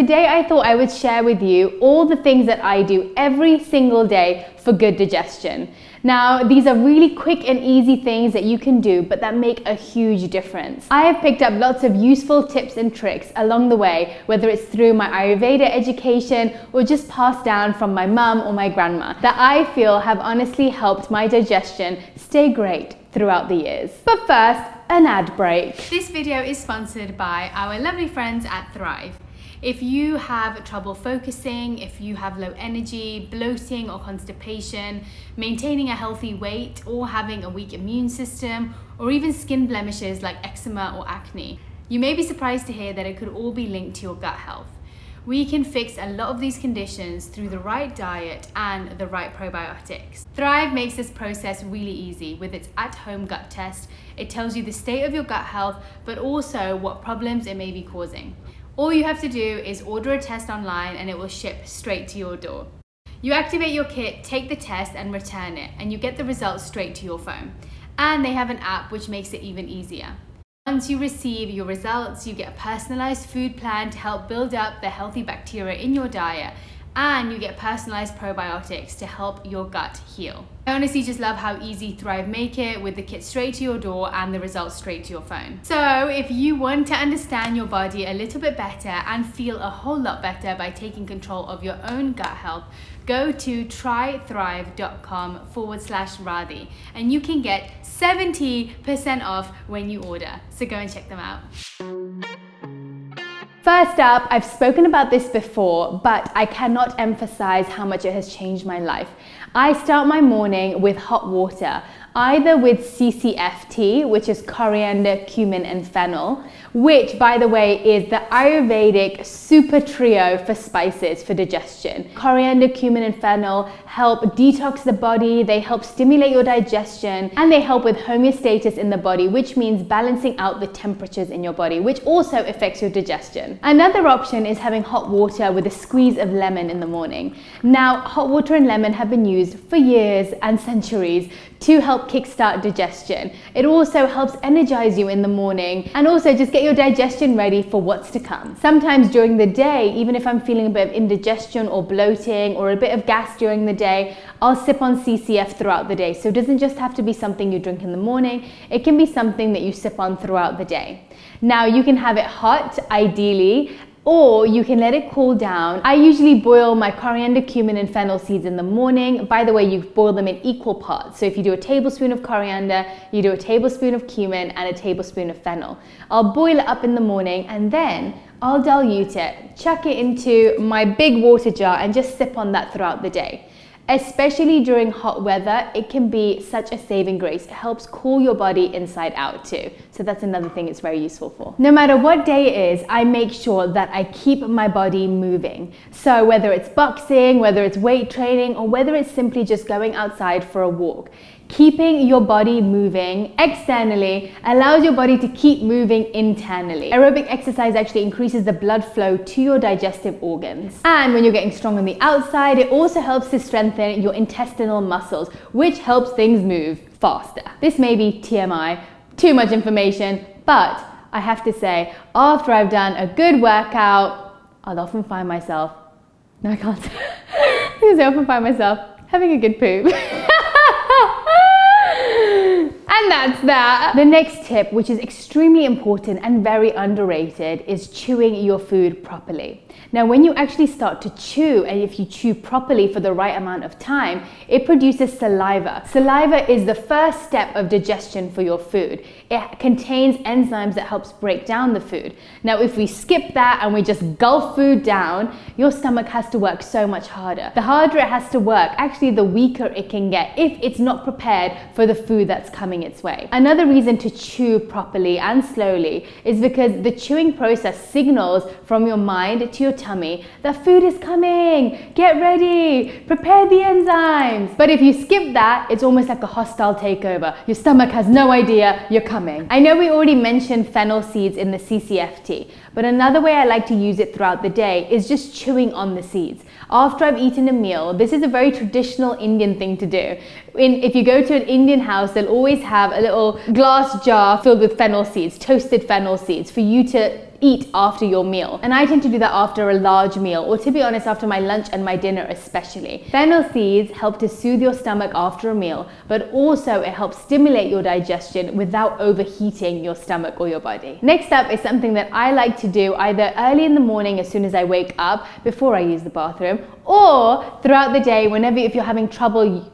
today I thought I would share with you all the things that I do every single day for good digestion. Now, these are really quick and easy things that you can do, but that make a huge difference. I have picked up lots of useful tips and tricks along the way, whether it's through my Ayurveda education or just passed down from my mum or my grandma, that I feel have honestly helped my digestion stay great throughout the years. But first, an ad break. This video is sponsored by our lovely friends at Thrive. If you have trouble focusing, if you have low energy, bloating or constipation, maintaining a healthy weight, or having a weak immune system, or even skin blemishes like eczema or acne, you may be surprised to hear that it could all be linked to your gut health. We can fix a lot of these conditions through the right diet and the right probiotics. Thrive makes this process really easy with its at-home gut test. It tells you the state of your gut health, but also what problems it may be causing. All you have to do is order a test online and it will ship straight to your door. You activate your kit, take the test and return it, and you get the results straight to your phone. And they have an app which makes it even easier. Once you receive your results, you get a personalized food plan to help build up the healthy bacteria in your diet, and you get personalized probiotics to help your gut heal. I honestly just love how easy Thrive make it, with the kit straight to your door and the results straight to your phone. So if you want to understand your body a little bit better and feel a whole lot better by taking control of your own gut health, go to trythrive.com/Radhi and you can get 70% off when you order. So go and check them out. First up, I've spoken about this before, but I cannot emphasize how much it has changed my life. I start my morning with hot water, either with CCFT, which is coriander, cumin, and fennel, which, by the way, is the Ayurvedic super trio for spices for digestion. Coriander, cumin, and fennel help detox the body, they help stimulate your digestion, and they help with homeostasis in the body, which means balancing out the temperatures in your body, which also affects your digestion. Another option is having hot water with a squeeze of lemon in the morning. Now, hot water and lemon have been used for years and centuries to help kickstart digestion. It also helps energize you in the morning and also just get your digestion ready for what's to come. Sometimes during the day, even if I'm feeling a bit of indigestion or bloating or a bit of gas during the day, I'll sip on CCF throughout the day. So it doesn't just have to be something you drink in the morning, it can be something that you sip on throughout the day. Now, you can have it hot, ideally, or you can let it cool down. I usually boil my coriander, cumin, and fennel seeds in the morning. By the way, you boil them in equal parts. So if you do a tablespoon of coriander, you do a tablespoon of cumin and a tablespoon of fennel. I'll boil it up in the morning and then I'll dilute it, chuck it into my big water jar and just sip on that throughout the day. Especially during hot weather, it can be such a saving grace. It helps cool your body inside out too. So that's another thing it's very useful for. No matter what day it is, I make sure that I keep my body moving. So whether it's boxing, whether it's weight training, or whether it's simply just going outside for a walk, keeping your body moving externally allows your body to keep moving internally. Aerobic exercise actually increases the blood flow to your digestive organs. And when you're getting strong on the outside, it also helps to strengthen your intestinal muscles, which helps things move faster. This may be TMI, too much information, but I have to say, after I've done a good workout, I'll often find myself, no, I can't, because I often find myself having a good poop. And that's that. The next tip, which is extremely important and very underrated, is chewing your food properly. Now, when you actually start to chew, and if you chew properly for the right amount of time, it produces saliva. Saliva is the first step of digestion for your food. It contains enzymes that helps break down the food. Now, if we skip that and we just gulp food down, your stomach has to work so much harder. The harder it has to work, actually the weaker it can get if it's not prepared for the food that's coming its way. Another reason to chew properly and slowly is because the chewing process signals from your mind to your tummy that food is coming, get ready, prepare the enzymes. But if you skip that, it's almost like a hostile takeover. Your stomach has no idea you're coming. I know we already mentioned fennel seeds in the CCFT, but another way I like to use it throughout the day is just chewing on the seeds. After I've eaten a meal, this is a very traditional Indian thing to do. If you go to an Indian house, they'll always have a little glass jar filled with fennel seeds, toasted fennel seeds, for you to eat after your meal. And I tend to do that after a large meal, or to be honest, after my lunch and my dinner especially. Fennel seeds help to soothe your stomach after a meal, but also it helps stimulate your digestion without overheating your stomach or your body. Next up is something that I like to do either early in the morning as soon as I wake up, before I use the bathroom, or throughout the day if you're having trouble.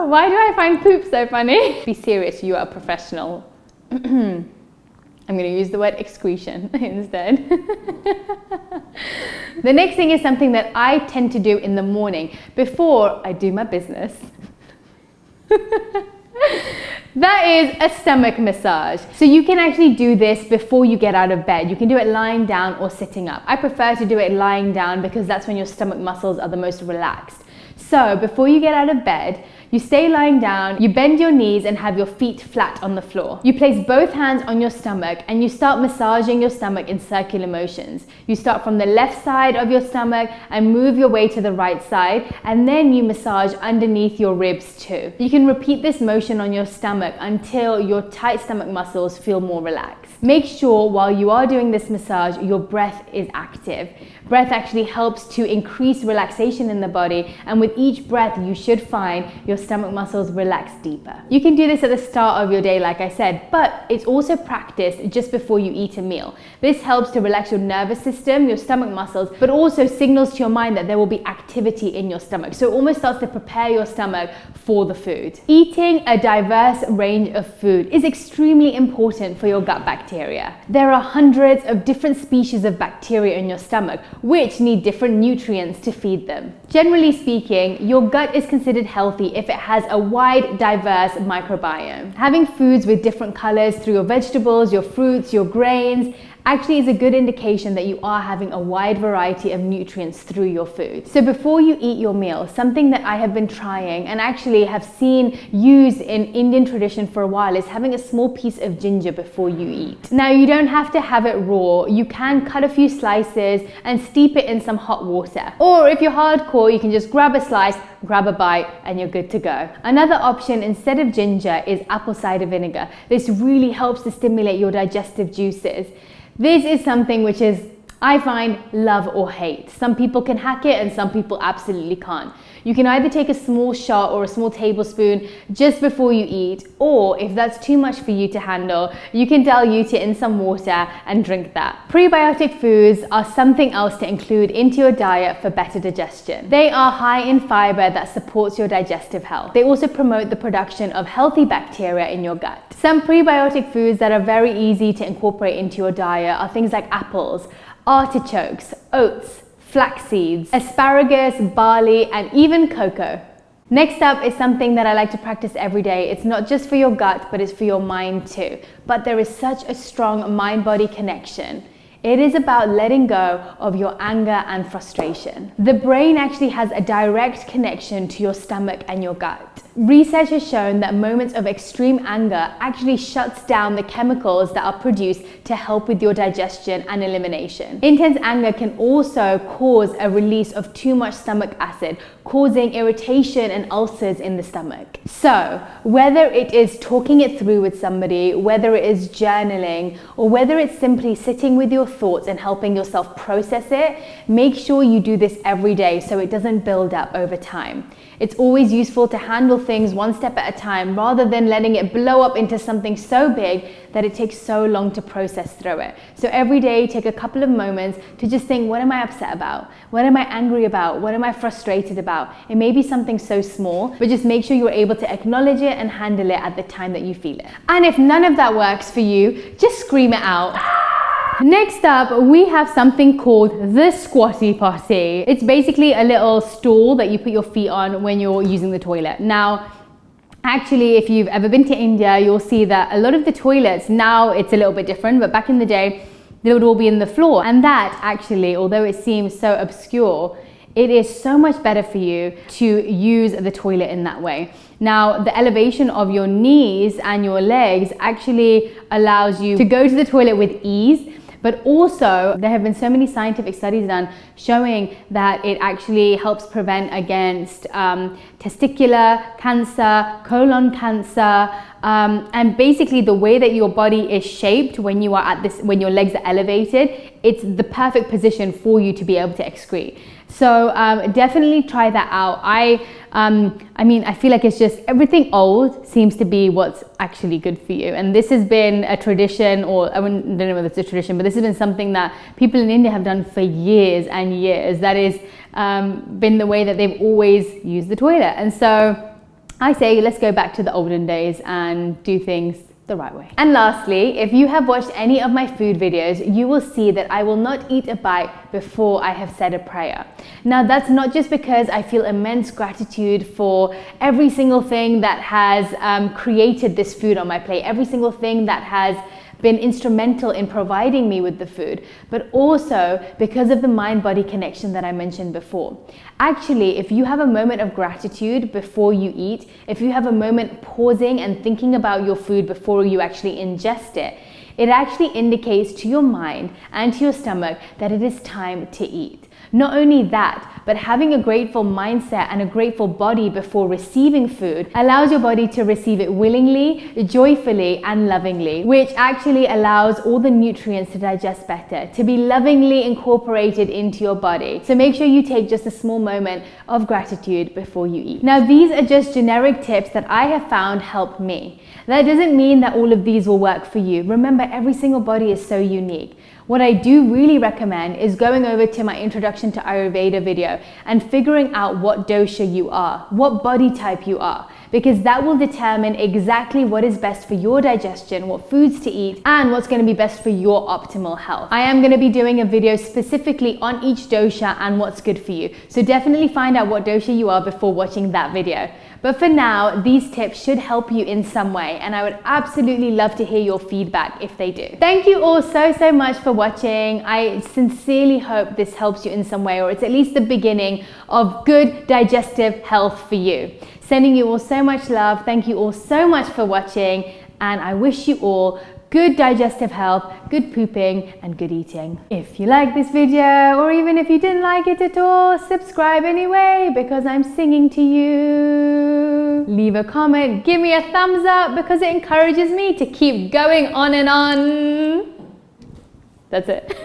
Why do I find poop so funny? Be serious, you are a professional. I'm going to use the word excretion instead. The next thing is something that I tend to do in the morning before I do my business. That is a stomach massage. So you can actually do this before you get out of bed. You can do it lying down or sitting up. I prefer to do it lying down because that's when your stomach muscles are the most relaxed. So before you get out of bed, you stay lying down, you bend your knees and have your feet flat on the floor. You place both hands on your stomach and you start massaging your stomach in circular motions. You start from the left side of your stomach and move your way to the right side, and then you massage underneath your ribs too. You can repeat this motion on your stomach until your tight stomach muscles feel more relaxed. Make sure while you are doing this massage, your breath is active. Breath actually helps to increase relaxation in the body, and with each breath you should find your stomach muscles relax deeper. You can do this at the start of your day like I said, but it's also practiced just before you eat a meal. This helps to relax your nervous system, your stomach muscles, but also signals to your mind that there will be activity in your stomach. So it almost starts to prepare your stomach for the food. Eating a diverse range of food is extremely important for your gut bacteria. There are hundreds of different species of bacteria in your stomach, which need different nutrients to feed them. Generally speaking, your gut is considered healthy if it has a wide, diverse microbiome. Having foods with different colors through your vegetables, your fruits, your grains, actually is a good indication that you are having a wide variety of nutrients through your food. So before you eat your meal, something that I have been trying and actually have seen used in Indian tradition for a while is having a small piece of ginger before you eat. Now you don't have to have it raw. You can cut a few slices and steep it in some hot water. Or if you're hardcore, you can just grab a slice, grab a bite, and you're good to go. Another option instead of ginger is apple cider vinegar. This really helps to stimulate your digestive juices. This is something which is, I find, love or hate. Some people can hack it and some people absolutely can't. You can either take a small shot or a small tablespoon just before you eat, or if that's too much for you to handle, you can dilute it in some water and drink that. Prebiotic foods are something else to include into your diet for better digestion. They are high in fiber that supports your digestive health. They also promote the production of healthy bacteria in your gut. Some prebiotic foods that are very easy to incorporate into your diet are things like apples, artichokes, oats, flax seeds, asparagus, barley, and even cocoa. Next up is something that I like to practice every day. It's not just for your gut, but it's for your mind too. But there is such a strong mind-body connection. It is about letting go of your anger and frustration. The brain actually has a direct connection to your stomach and your gut. Research has shown that moments of extreme anger actually shuts down the chemicals that are produced to help with your digestion and elimination. Intense anger can also cause a release of too much stomach acid, causing irritation and ulcers in the stomach. So, whether it is talking it through with somebody, whether it is journaling, or whether it's simply sitting with your thoughts and helping yourself process it, make sure you do this every day so it doesn't build up over time. It's always useful to handle things one step at a time rather than letting it blow up into something so big that it takes so long to process through it. So every day, take a couple of moments to just think, what am I upset about? What am I angry about? What am I frustrated about? It may be something so small, but just make sure you're able to acknowledge it and handle it at the time that you feel it. And if none of that works for you, just scream it out. Next up, we have something called the squatty potty. It's basically a little stool that you put your feet on when you're using the toilet. Now, actually, if you've ever been to India, you'll see that a lot of the toilets, now it's a little bit different, but back in the day, they would all be in the floor. And that actually, although it seems so obscure, it is so much better for you to use the toilet in that way. Now, the elevation of your knees and your legs actually allows you to go to the toilet with ease, But also there have been so many scientific studies done showing that it actually helps prevent against testicular cancer, colon cancer, and basically the way that your body is shaped when you are when your legs are elevated, it's the perfect position for you to be able to excrete. So definitely try that out. I mean, I feel like it's just everything old seems to be what's actually good for you. And this has been a tradition, or I don't know whether it's a tradition, but this has been something that people in India have done for years and years. That is been the way that they've always used the toilet. And so I say, let's go back to the olden days and do things the right way. And lastly, if you have watched any of my food videos, you will see that I will not eat a bite before I have said a prayer. Now, that's not just because I feel immense gratitude for every single thing that has created this food on my plate, every single thing that has been instrumental in providing me with the food, but also because of the mind-body connection that I mentioned before. Actually, if you have a moment of gratitude before you eat, if you have a moment pausing and thinking about your food before you actually ingest it, it actually indicates to your mind and to your stomach that it is time to eat. Not only that, but having a grateful mindset and a grateful body before receiving food allows your body to receive it willingly, joyfully, and lovingly, which actually allows all the nutrients to digest better, to be lovingly incorporated into your body. So make sure you take just a small moment of gratitude before you eat. Now, these are just generic tips that I have found help me. That doesn't mean that all of these will work for you. Remember, every single body is so unique. What I do really recommend is going over to my Introduction to Ayurveda video and figuring out what dosha you are, what body type you are, because that will determine exactly what is best for your digestion, what foods to eat, and what's going to be best for your optimal health. I am going to be doing a video specifically on each dosha and what's good for you. So definitely find out what dosha you are before watching that video. But for now, these tips should help you in some way, and I would absolutely love to hear your feedback if they do. Thank you all so much for watching. I sincerely hope this helps you in some way, or it's at least the beginning of good digestive health for you. Sending you all so much love. Thank you all so much for watching, and I wish you all good digestive health, good pooping, and good eating. If you like this video, or even if you didn't like it at all, subscribe anyway, because I'm singing to you. Leave a comment, give me a thumbs up, because it encourages me to keep going on and on. That's it.